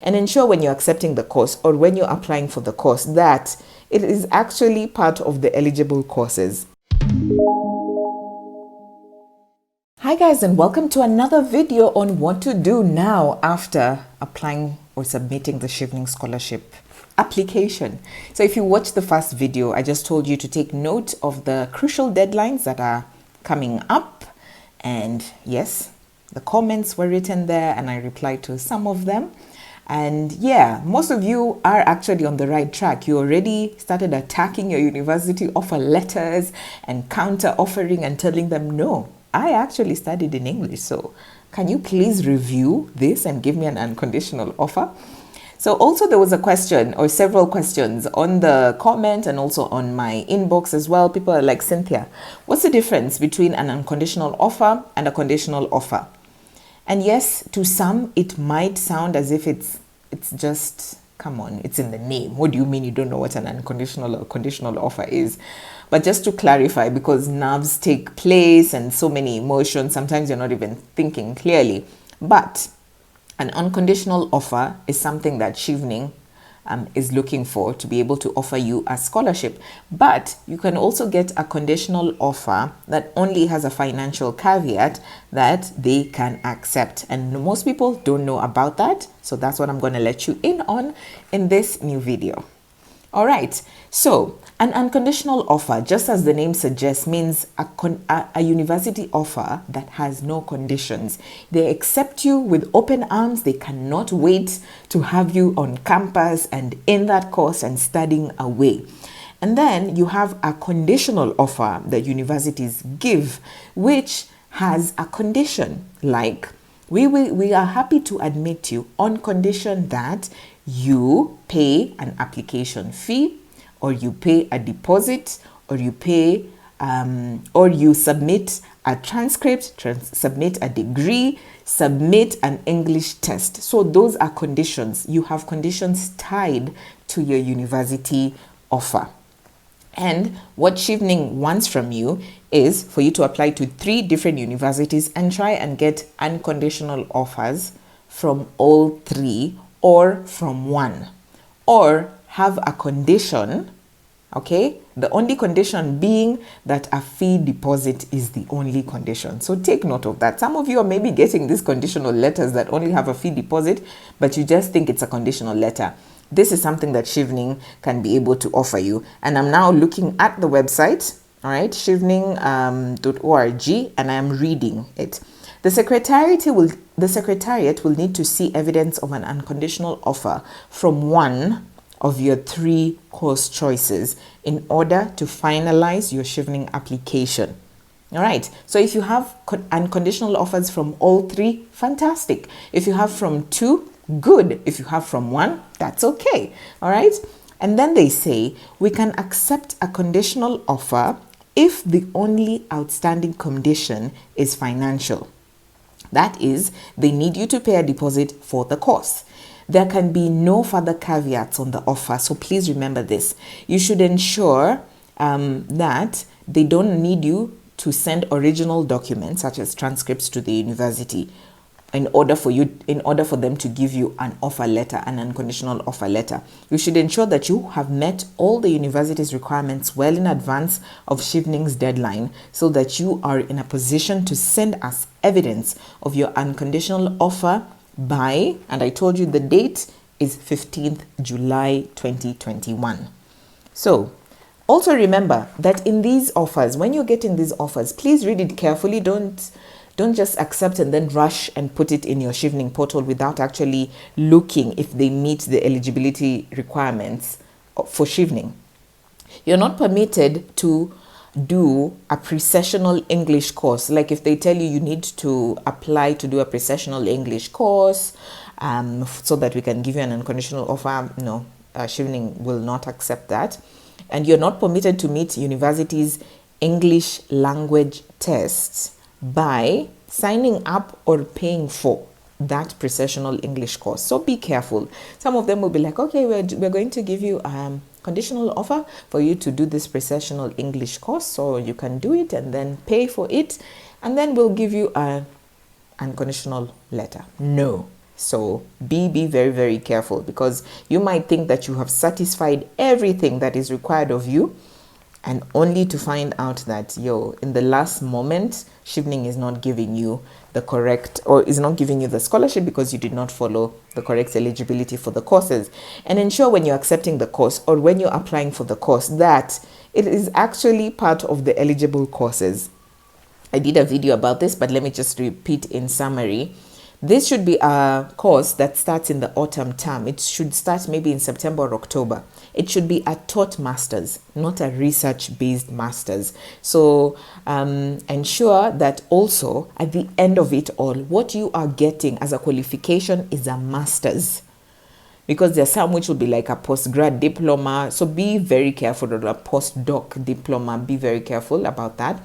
and ensure when you're accepting the course or when you're applying for the course that it is actually part of the eligible courses. Hi guys, and welcome to another video on what to do now after applying or submitting the Chevening scholarship application. So if you watched the first video, I just told you to take note of the crucial deadlines that are coming up, and yes, the comments were written there and I replied to some of them. And yeah, most of you are actually on the right track. You already started attacking your university offer letters and counter offering and telling them, no, I actually studied in English, so can you please review this and give me an unconditional offer? So also there was a question or several questions on the comment and also on my inbox as well. People are like, Cynthia, what's the difference between an unconditional offer and a conditional offer? And yes, to some it might sound as if it's just, come on, it's in the name. What do you mean you don't know what an unconditional or conditional offer is? But just to clarify, because nerves take place and so many emotions, sometimes you're not even thinking clearly. But an unconditional offer is something that Chevening is looking for to be able to offer you a scholarship. But you can also get a conditional offer that only has a financial caveat that they can accept. And most people don't know about that. So that's what I'm going to let you in on in this new video. All right, so an unconditional offer, just as the name suggests, means a university offer that has no conditions. They accept you with open arms. They cannot wait to have you on campus and in that course and studying away. And then you have a conditional offer that universities give, which has a condition like, we are happy to admit you on condition that you pay an application fee, or you pay a deposit, or you pay or you submit a transcript, submit a degree, submit an English test. So those are conditions. You have conditions tied to your university offer. And what Chevening wants from you is for you to apply to 3 different universities and try and get unconditional offers from all 3 or from 1, or have a condition, okay? The only condition being that a fee deposit is the only condition. So take note of that. Some of you are maybe getting these conditional letters that only have a fee deposit, but you just think it's a conditional letter. This is something that Chevening can be able to offer you. And I'm now looking at the website, all right, chevening.org, and I am reading it. The Secretariat will need to see evidence of an unconditional offer from one of your 3 course choices in order to finalize your Chevening application. All right, so if you have unconditional offers from all 3, fantastic. If you have from 2, good. If you have from 1, that's okay. All right, and then they say we can accept a conditional offer if the only outstanding condition is financial. That is, they need you to pay a deposit for the course. There can be no further caveats on the offer, so please remember this. You should ensure that they don't need you to send original documents such as transcripts to the university in order for them to give you an offer letter, an unconditional offer letter. You should ensure that you have met all the university's requirements well in advance of Chevening's deadline so that you are in a position to send us evidence of your unconditional offer by, and I told you the date is 15th July 2021. So also remember that in these offers, when you're getting these offers, please read it carefully. Don't just accept and then rush and put it in your Chevening portal without actually looking if they meet the eligibility requirements for Chevening. You're not permitted to do a pre-sessional English course. Like if they tell you need to apply to do a pre-sessional English course so that we can give you an unconditional offer, no, Chevening will not accept that. And you're not permitted to meet universities' English language tests by signing up or paying for that pre-sessional English course. So be careful. Some of them will be like, okay, we're going to give you a conditional offer for you to do this pre-sessional English course, so you can do it and then pay for it, and then we'll give you an unconditional letter. No, So be very, very careful, because you might think that you have satisfied everything that is required of you, and only to find out that, in the last moment, Chevening is not giving you the correct, or is not giving you the scholarship because you did not follow the correct eligibility for the courses. And ensure when you're accepting the course, or when you're applying for the course, that it is actually part of the eligible courses. I did a video about this, but let me just repeat in summary. This should be a course that starts in the autumn term. It should start maybe in September or October. It should be a taught master's, not a research-based master's. So ensure that also at the end of it all, what you are getting as a qualification is a master's. Because there's some which will be like a postgrad diploma. So be very careful, or a postdoc diploma. Be very careful about that.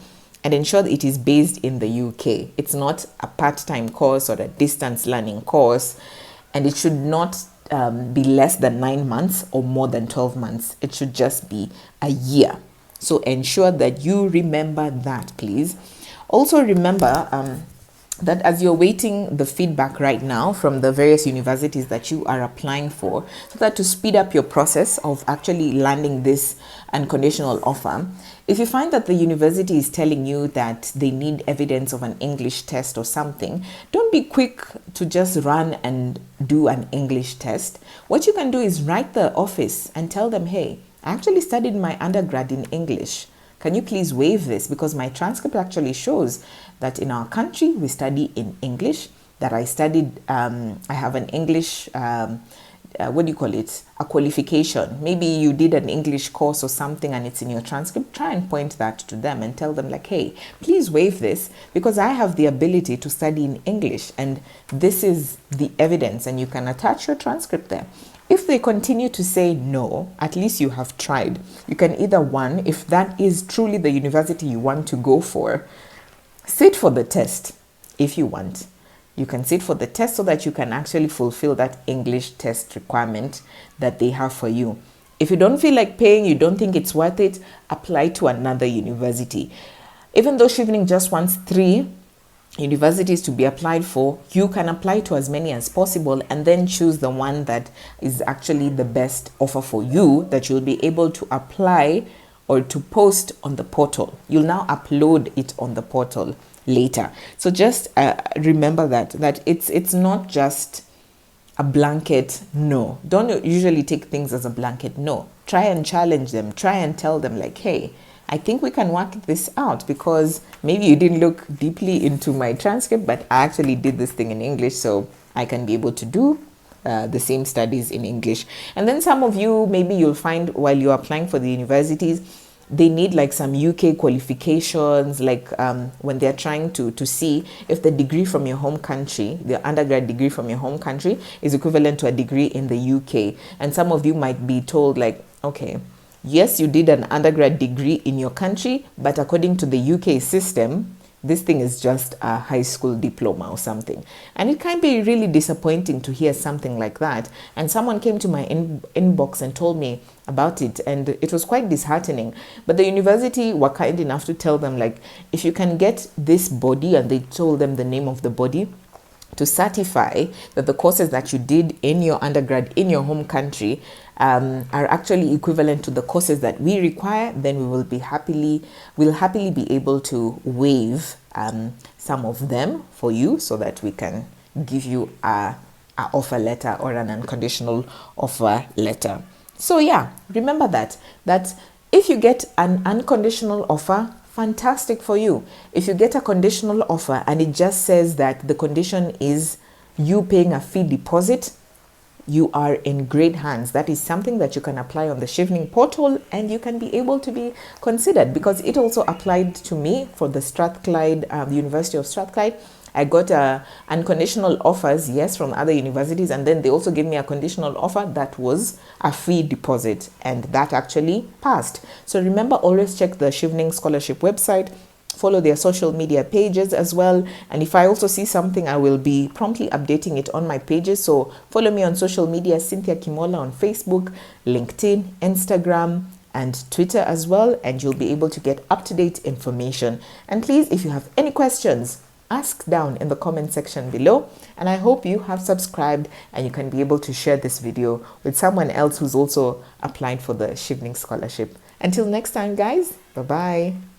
And ensure that it is based in the UK. It's not a part-time course or a distance learning course. And it should not be less than 9 months or more than 12 months. It should just be a year. So ensure that you remember that, please. Also remember that as you're waiting the feedback right now from the various universities that you are applying for, so that to speed up your process of actually landing this unconditional offer, if you find that the university is telling you that they need evidence of an English test or something, don't be quick to just run and do an English test. What you can do is write the office and tell them, hey, I actually studied my undergrad in English. Can you please waive this? Because my transcript actually shows that in our country we study in English, that I studied, I have an English, what do you call it? A qualification. Maybe you did an English course or something and it's in your transcript. Try and point that to them and tell them like, hey, please waive this because I have the ability to study in English and this is the evidence, and you can attach your transcript there. If they continue to say no, at least you have tried. You can either, one, if that is truly the university you want to go for, sit for the test if you want. You can sit for the test so that you can actually fulfill that English test requirement that they have for you. If you don't feel like paying, you don't think it's worth it, apply to another university. Even though Chevening just wants 3 universities to be applied for, you can apply to as many as possible and then choose the one that is actually the best offer for you, that you'll be able to apply or to post on the portal. You'll now upload it on the portal later. So just remember that it's not just a blanket no. Don't usually take things as a blanket no. Try and challenge them. Try and tell them like, hey, I think we can work this out because maybe you didn't look deeply into my transcript, but I actually did this thing in English, so I can be able to do the same studies in English. And then some of you, maybe you'll find while you're applying for the universities, they need like some UK qualifications, like when they're trying to see if the degree from your home country, the undergrad degree from your home country, is equivalent to a degree in the UK. And some of you might be told like, okay, yes, you did an undergrad degree in your country, but according to the UK system, this thing is just a high school diploma or something. And it can be really disappointing to hear something like that. And someone came to my inbox and told me about it, and it was quite disheartening. But the university were kind enough to tell them, like, if you can get this body, and they told them the name of the body, to certify that the courses that you did in your undergrad in your home country are actually equivalent to the courses that we require, then we'll happily be able to waive some of them for you, so that we can give you a offer letter or an unconditional offer letter. So yeah, remember that if you get an unconditional offer, fantastic for you. If you get a conditional offer and it just says that the condition is you paying a fee deposit, you are in great hands. That is something that you can apply on the Chevening portal, and you can be able to be considered, because it also applied to me for the Strathclyde, the University of Strathclyde. I got unconditional offers, yes, from other universities, and then they also gave me a conditional offer that was a fee deposit, and that actually passed. So remember, always check the Chevening Scholarship website, follow their social media pages as well, and if I also see something, I will be promptly updating it on my pages. So follow me on social media, Cynthia Kimola on Facebook, LinkedIn, Instagram, and Twitter as well, and you'll be able to get up-to-date information. And please, if you have any questions, ask down in the comment section below. And I hope you have subscribed and you can be able to share this video with someone else who's also applying for the Chevening scholarship. Until next time, guys, bye-bye.